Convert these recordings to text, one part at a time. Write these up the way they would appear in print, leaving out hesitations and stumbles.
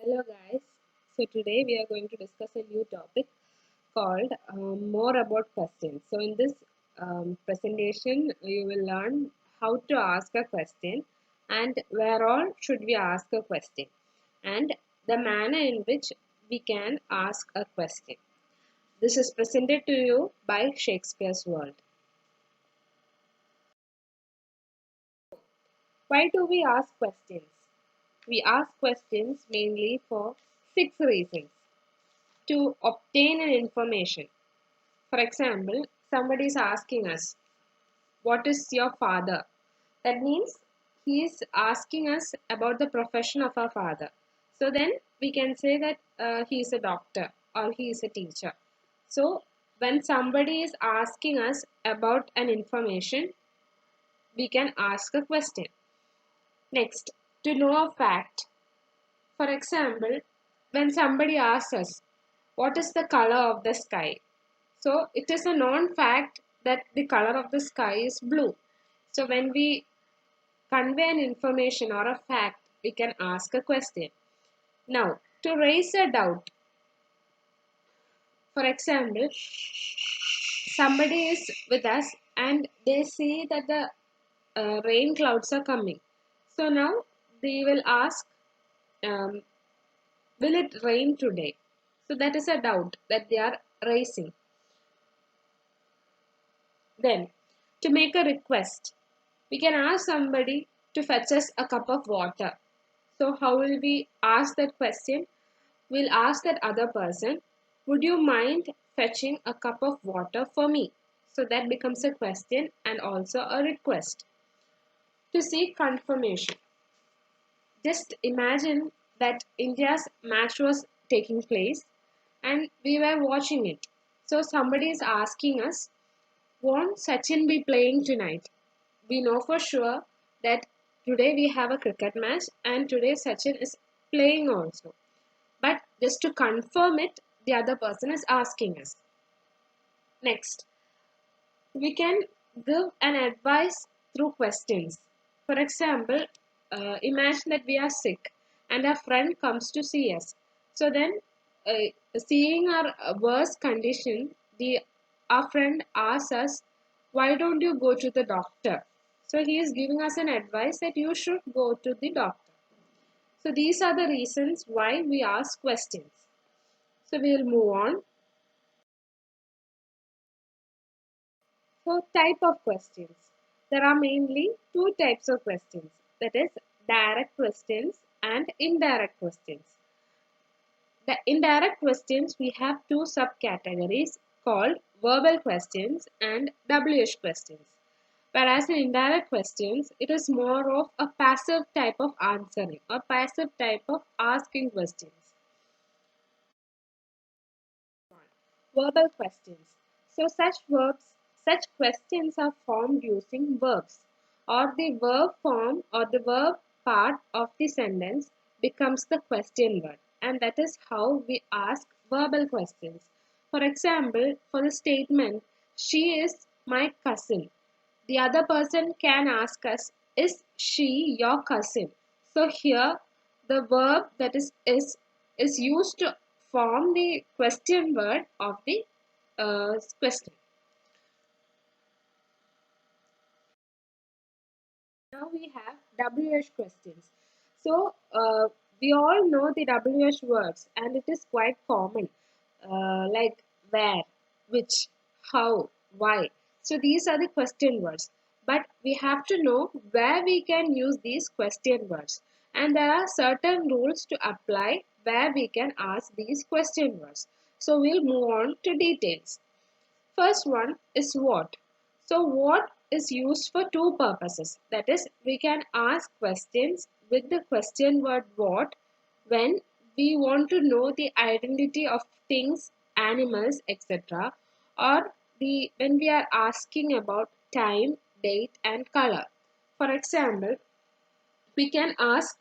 Hello guys. So today we are going to discuss a new topic called more about questions. So in this presentation you will learn how to ask a question and where all should we ask a question and the manner in which we can ask a question. This is presented to you by Shakespeare's World. Why do we ask questions? We ask questions mainly for 6 reasons. To obtain an information. For example, somebody is asking us, what is your father? That means he is asking us about the profession of our father. So then we can say that he is a doctor or he is a teacher. So when somebody is asking us about an information, we can ask a question. Next, to know a fact. For example, when somebody asks us, what is the color of the sky? So it is a known fact that the color of the sky is blue. So when we convey an information or a fact, we can ask a question. Now, to raise a doubt, for example, somebody is with us and they see that the rain clouds are coming. So now they will ask, um, will it rain today? So that is a doubt that they are raising. Then, to make a request, we can ask somebody to fetch us a cup of water. So, how will we ask that question? We'll ask that other person, would you mind fetching a cup of water for me? So, that becomes a question and also a request. To seek confirmation, just imagine that India's match was taking place and we were watching it. So, somebody is asking us, won't Sachin be playing tonight? We know for sure that today we have a cricket match and today Sachin is playing also. But just to confirm it, the other person is asking us. Next, we can give an advice through questions. For example, imagine that we are sick and a friend comes to see us. So then, seeing our worst condition, our friend asks us, "Why don't you go to the doctor?" So he is giving us an advice that you should go to the doctor. So these are the reasons why we ask questions. So we will move on. So type of questions. There are mainly two types of questions, that is direct questions and indirect questions. The indirect questions, we have two subcategories called verbal questions and WH questions. Whereas in indirect questions, it is more of a passive type of answering or passive type of asking questions. Verbal questions. So such questions are formed using verbs, or the verb form or the verb part of the sentence becomes the question word, and that is how we ask verbal questions. For example, for the statement, she is my cousin, the other person can ask us, is she your cousin? So here the verb that is used to form the question word of the question. Now we have WH questions. So we all know the WH words and it is quite common, like where, which, how, why. So these are the question words. But we have to know where we can use these question words. And there are certain rules to apply where we can ask these question words. So we'll move on to details. First one is what. So what is used for two purposes. That is, we can ask questions with the question word what when we want to know the identity of things, animals, etc. or when we are asking about time, date and color. For example, we can ask,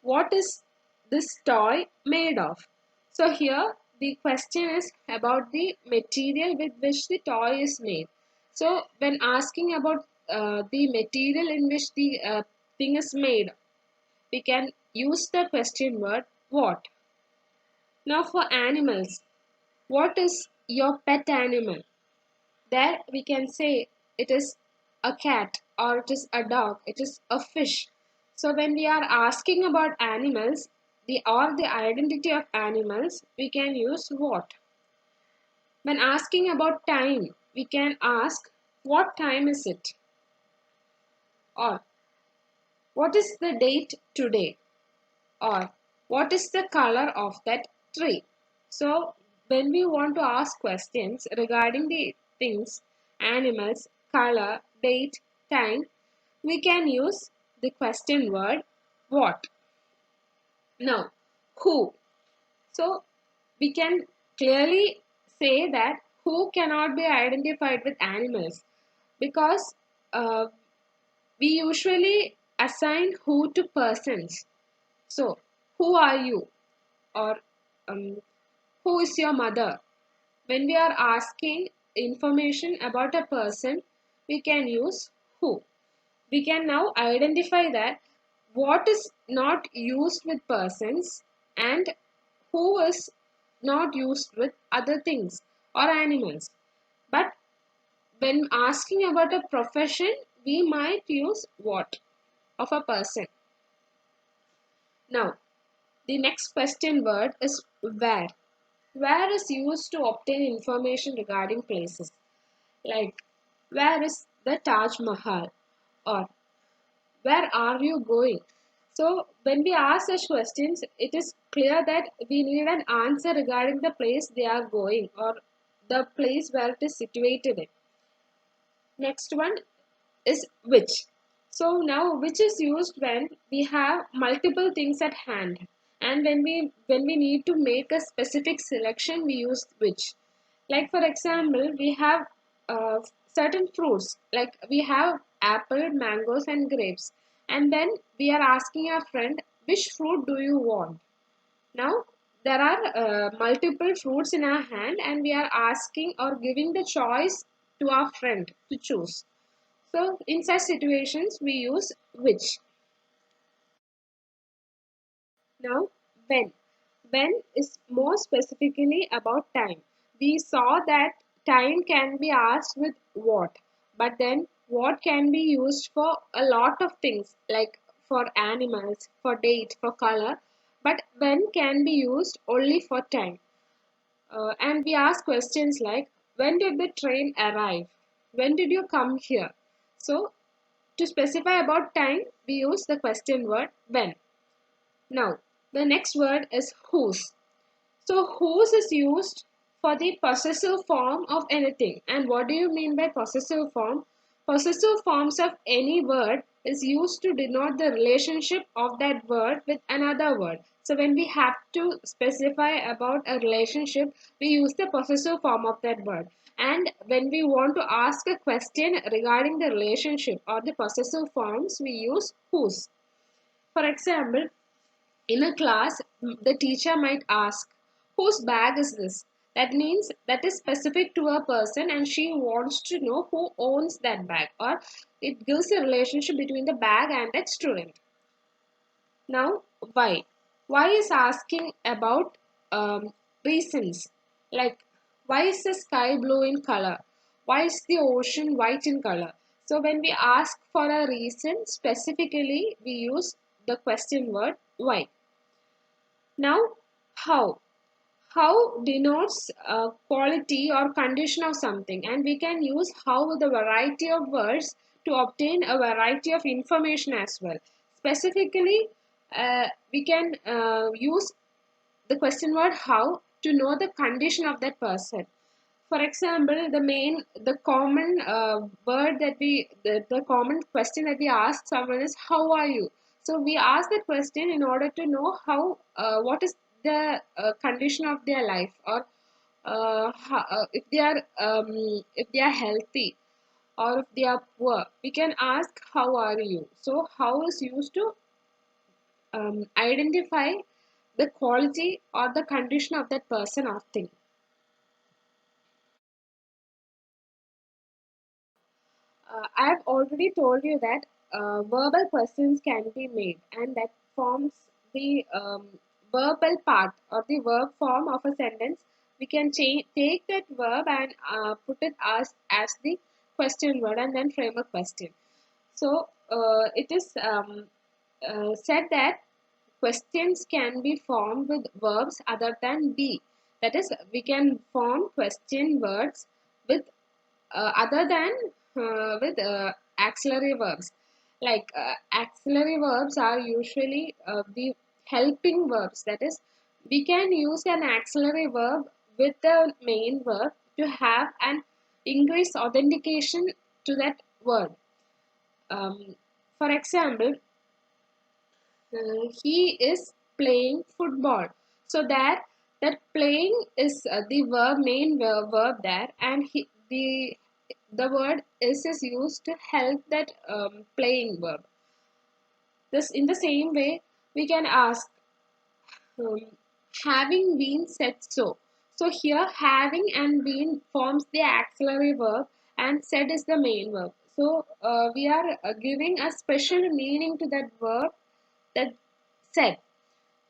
what is this toy made of? So here the question is about the material with which the toy is made. So when asking about the material in which the thing is made, we can use the question word what. Now for animals, what is your pet animal? There we can say it is a cat, or it is a dog, it is a fish. So when we are asking about animals, the identity of animals, we can use what? When asking about time, we can ask what time is it? Or what is the date today? Or what is the color of that tree? So when we want to ask questions regarding the things, animals, color, date, time, we can use the question word what. Now, who? So we can clearly say that who cannot be identified with animals, because uh, we usually assign who to persons. So, who are you? Or um, who is your mother? When we are asking information about a person, we can use who. We can now identify that what is not used with persons and who is not used with other things or animals. But when asking about a profession, we might use what of a person. Now, the next question word is where. Where is used to obtain information regarding places. Like, where is the Taj Mahal? Or, where are you going? So, when we ask such questions, it is clear that we need an answer regarding the place they are going, or the place where it is situated in. Next one is which. So now which is used when we have multiple things at hand, and when we need to make a specific selection, we use which. Like for example, we have certain fruits, like we have apple, mangoes and grapes, and then we are asking our friend, which fruit do you want? Now there are multiple fruits in our hand, and we are asking or giving the choice to our friend to choose. So in such situations, we use which. Now, when. When is more specifically about time. We saw that time can be asked with what, but then what can be used for a lot of things, like for animals, for date, for color, but when can be used only for time. And we ask questions like, when did the train arrive? When did you come here? So to specify about time, we use the question word when. Now, the next word is whose. So, whose is used for the possessive form of anything. And what do you mean by possessive form? Possessive forms of any word is used to denote the relationship of that word with another word. So, when we have to specify about a relationship, we use the possessive form of that word. And when we want to ask a question regarding the relationship or the possessive forms, we use whose. For example, in a class, the teacher might ask, whose bag is this? That means that is specific to a person, and she wants to know who owns that bag, or it gives a relationship between the bag and that student. Now, why? Why is asking about reasons, like why is the sky blue in color? Why is the ocean white in color? So when we ask for a reason specifically, we use the question word why. Now, how? How denotes quality or condition of something, and we can use how with a variety of words to obtain a variety of information as well. Specifically, we can use the question word how to know the condition of that person. For example, the common word that the common question that we ask someone is, how are you? So we ask that question in order to know what is the condition of their life, or if they are healthy or if they are poor. We can ask, how are you? So how is used to identify the quality or the condition of that person or thing. I have already told you that verbal questions can be made, and that forms the verbal part or the verb form of a sentence, we can take that verb and put it as the question word and then frame a question. So it is said that questions can be formed with verbs other than be. That is, we can form question words with other than with auxiliary verbs. Like auxiliary verbs are usually the helping verbs. That is, we can use an auxiliary verb with the main verb to have an increased authentication to that word. For example, he is playing football. So that playing is the verb there, and the word is used to help that playing verb. This in the same way we can ask, um, having been said so. So here having and been forms the auxiliary verb and said is the main verb. So we are giving a special meaning to that verb, that said.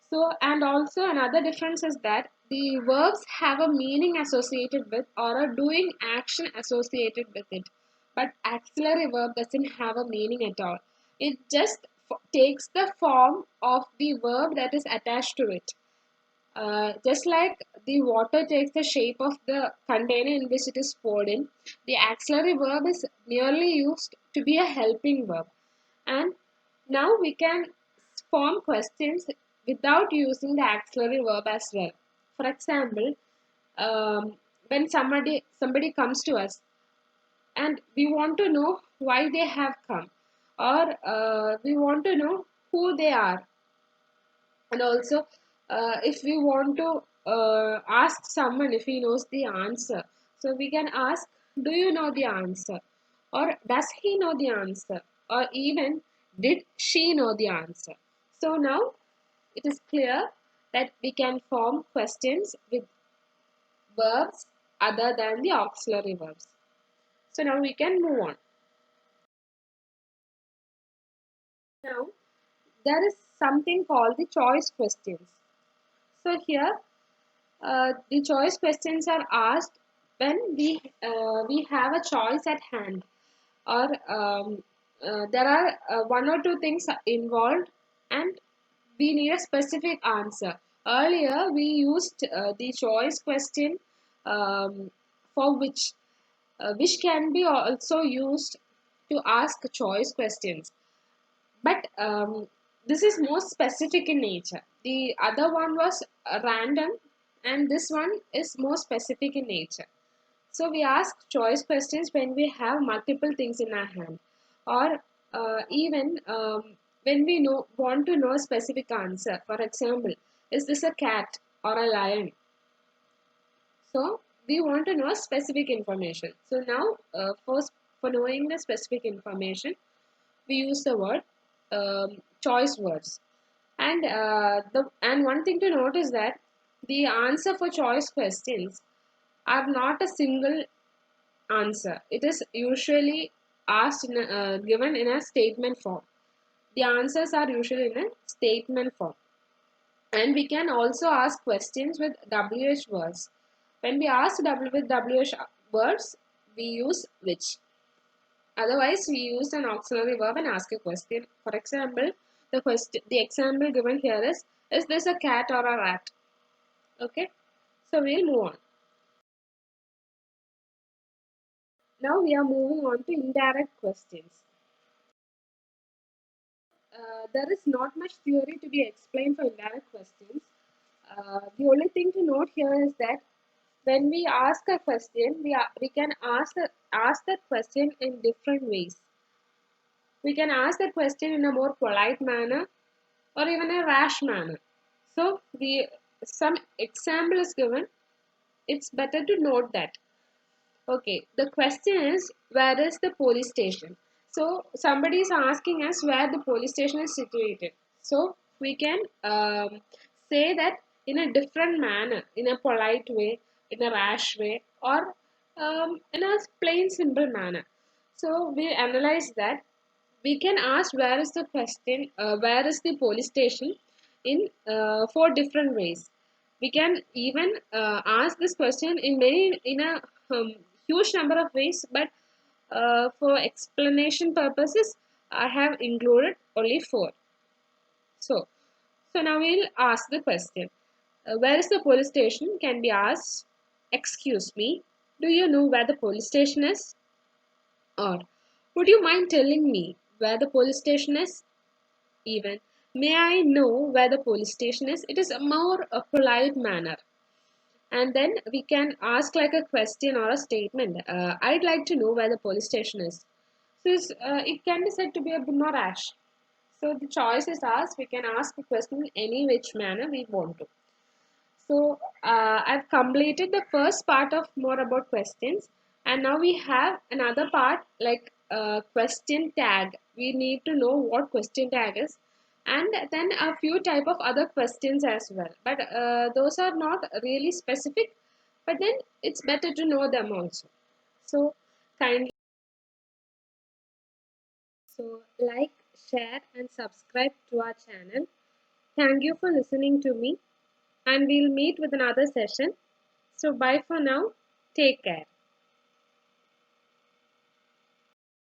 So, and also another difference is that the verbs have a meaning associated with or a doing action associated with it. But auxiliary verb doesn't have a meaning at all. It just takes the form of the verb that is attached to it. Just like the water takes the shape of the container in which it is poured in, the auxiliary verb is merely used to be a helping verb. And now we can form questions without using the auxiliary verb as well. For example, when somebody comes to us and we want to know why they have come, or we want to know who they are, and also if we want to ask someone if he knows the answer, so we can ask, do you know the answer, or does he know the answer, or even did she know the answer. So now it is clear that we can form questions with verbs other than the auxiliary verbs. So now we can move on. Now there is something called the choice questions. So here the choice questions are asked when we have a choice at hand, or there are one or two things involved, and we need a specific answer. Earlier, we used the choice question for which can be also used to ask choice questions. But this is more specific in nature. The other one was random, and this one is more specific in nature. So we ask choice questions when we have multiple things in our hand, or even when we want to know a specific answer. For example, is this a cat or a lion? So we want to know specific information. So now, first, for knowing the specific information, we use the word choice words. And one thing to note is that the answer for choice questions are not a single answer. It is usually given in a statement form. The answers are usually in a statement form. And we can also ask questions with WH words. When we ask with WH words, we use which. Otherwise, we use an auxiliary verb and ask a question. For example, the example given here is this a cat or a rat? Okay, so we'll move on. Now we are moving on to indirect questions. There is not much theory to be explained for indirect questions. The only thing to note here is that when we ask a question, we can ask that question in different ways. We can ask that question in a more polite manner or even a rash manner. So some example is given. It's better to note that. Okay, the question is, where is the police station? So somebody is asking us where the police station is situated. So we can say that in a different manner, in a polite way, in a rash way, or in a plain simple manner. So we analyze that. We can ask where is the question, where is the police station in four different ways. We can even ask this question in a huge number of ways, but for explanation purposes, I have included only four. So, so now we'll ask the question. Where is the police station? Can be asked. Excuse me, do you know where the police station is? Or would you mind telling me where the police station is? Even, may I know where the police station is? It is a more a polite manner. And then we can ask like a question or a statement. I'd like to know where the police station is. So it can be said to be a bit more rash. So the choice is ours. We can ask a question in any which manner we want to. So I've completed the first part of more about questions, and now we have another part like question tag. We need to know what question tag is, and then a few type of other questions as well. But those are not really specific. But then it's better to know them also. So kindly, so like, share, and subscribe to our channel. Thank you for listening to me, and we'll meet with another session. So, bye for now. Take care.